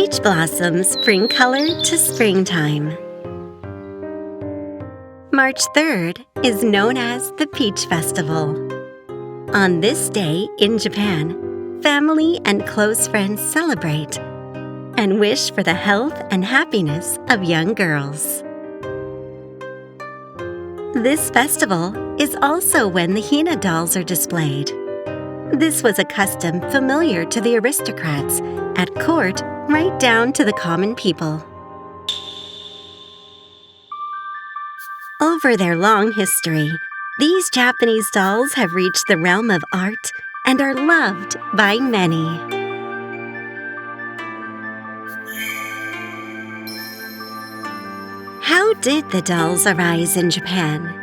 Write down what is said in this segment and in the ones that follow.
Peach blossoms bring color to springtime. March 3rd is known as the Peach Festival. On this day in Japan, family and close friends celebrate and wish for the health and happiness of young girls. This festival is also when the Hina dolls are displayed. This was a custom familiar to the aristocrats at court right down to the common people. Over their long history, these Japanese dolls have reached the realm of art and are loved by many. How did the dolls arise in Japan?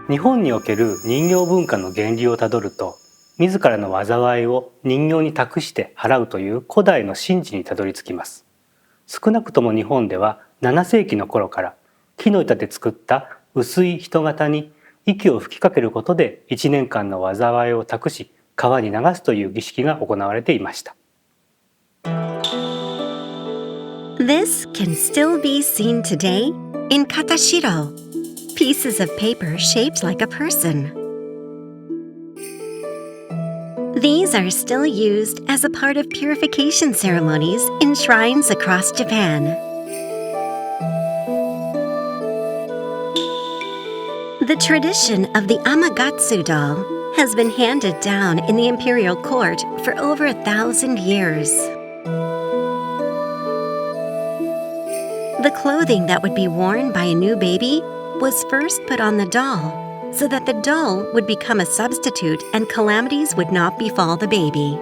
日本における人形文化の原理をたどると、自らの災いを人形に託して払うという古代の神事にたどり着きます。少なくとも日本では7世紀の頃から木の板で作った薄い人型に息を吹きかけることで1年間の災いを託し川に流すという儀式が行われていました。This can still be seen today in katashiro, pieces of paper shaped like a person. These are still used as a part of purification ceremonies in shrines across Japan. The tradition of the Amaterasu doll has been handed down in the imperial court for over 1,000 years. The clothing that would be worn by a new baby was first put on the doll, so that the doll would become a substitute and calamities would not befall the baby.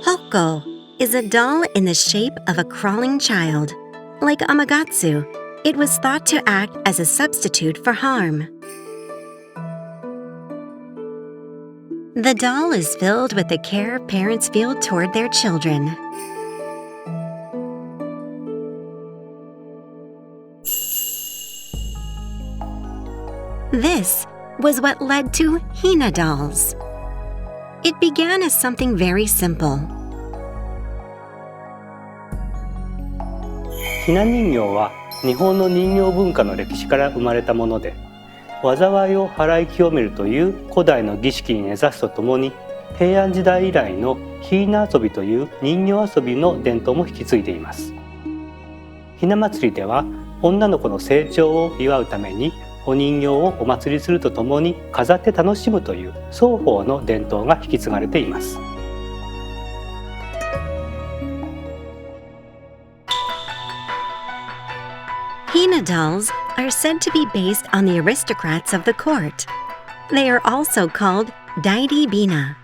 Hoko is a doll in the shape of a crawling child. Like Amaterasu, it was thought to act as a substitute for harm. The doll is filled with the care parents feel toward their children. This was what led to Hina dolls. It began as something very simple. ひな人形は日本の人形文化の歴史から生まれたもので、災いを払い清めるという古代の儀式に根ざすとともに、平安時代以来のひな遊びという人形遊びの伝統も引き継いでいます。ひな祭りでは女の子の成長を祝うためにお人形をお祭りするとともに飾って楽しむという双方の伝統が引き継がれています。Hina dolls are said to be based on the aristocrats of the court. They are also called Dairi Bina.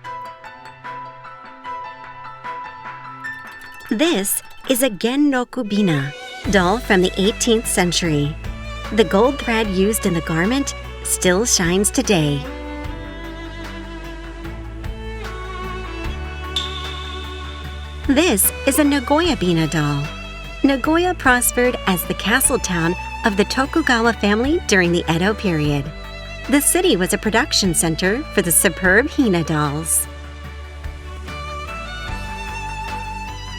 This is a Genroku Bina doll from the 18th century. The gold thread used in the garment still shines today. This is a Nagoya Bina doll. Nagoya prospered as the castle town of the Tokugawa family during the Edo period. The city was a production center for the superb Hina dolls.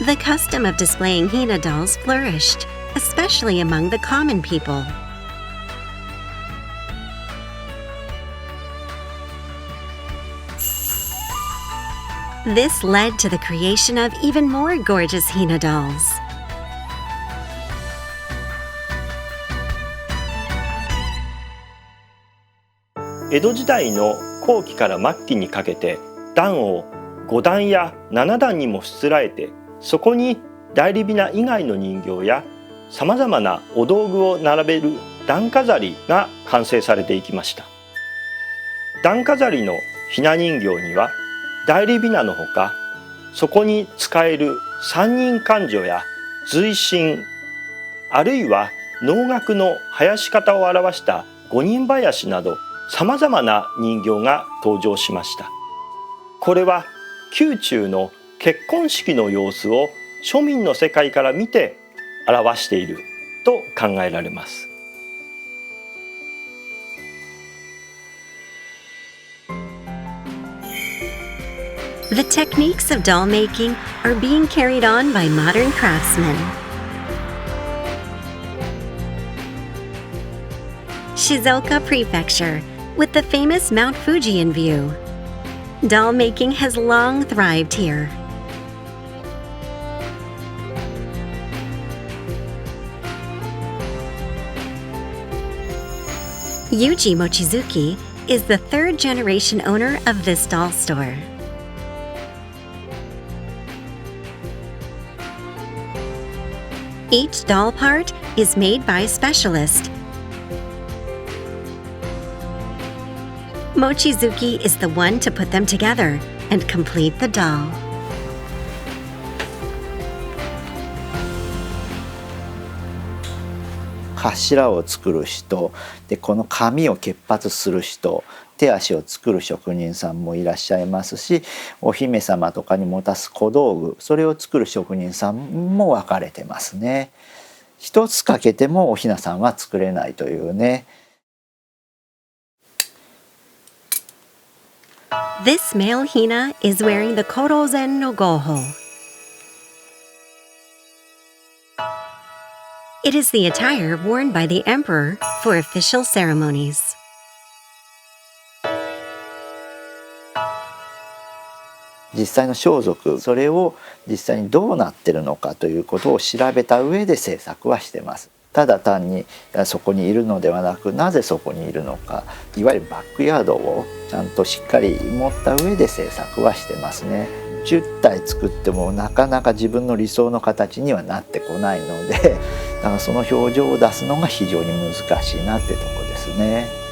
The custom of displaying Hina dolls flourished, especially among the common people. This led to the creation of even more gorgeous Hina dolls. 江戸時代の後期から末期にかけて段を5段や7段にもしつらえて、そこに代理雛以外の人形やさまざまなお道具を並べる段飾りが完成されていきました。段飾りの雛人形には代理雛のほか、そこに使える三人勘定や随神、あるいは能楽の囃し方を表した五人囃子などさまざまな人形が登場しました。これは宮中の結婚式の様子を庶民の世界から見て表していると考えられます。 考えられます。 Hina The techniques of doll making are being carried on by modern craftsmen. Shizuoka Prefecture, with the famous Mount Fuji in view. Doll making has long thrived here. Yuji Mochizuki is the third generation owner of this doll store. Each doll part is made by a specialist. Mochizuki is the one to put them together and complete the doll. 柱を作る人で、この紙を結髪する人、手足を作る職人さんもいらっしゃいますし、お姫様とかに持たす小道具、それを作る職人さんも分かれてますね。一つかけてもおひなさんは作れないというね。This male Hina is wearing the Korozen no Goho. It is the attire worn by the emperor for official ceremonies. 実際の装束、それを実際にどうなってるのかということを調べた上で制作はしてます。ただ単にそこにいるのではなく、なぜそこにいるのか、いわゆるバックヤードをちゃんとしっかり持った上で制作はしてますね。10体作ってもなかなか自分の理想の形にはなってこないので、だからその表情を出すのが非常に難しいなってとこですね。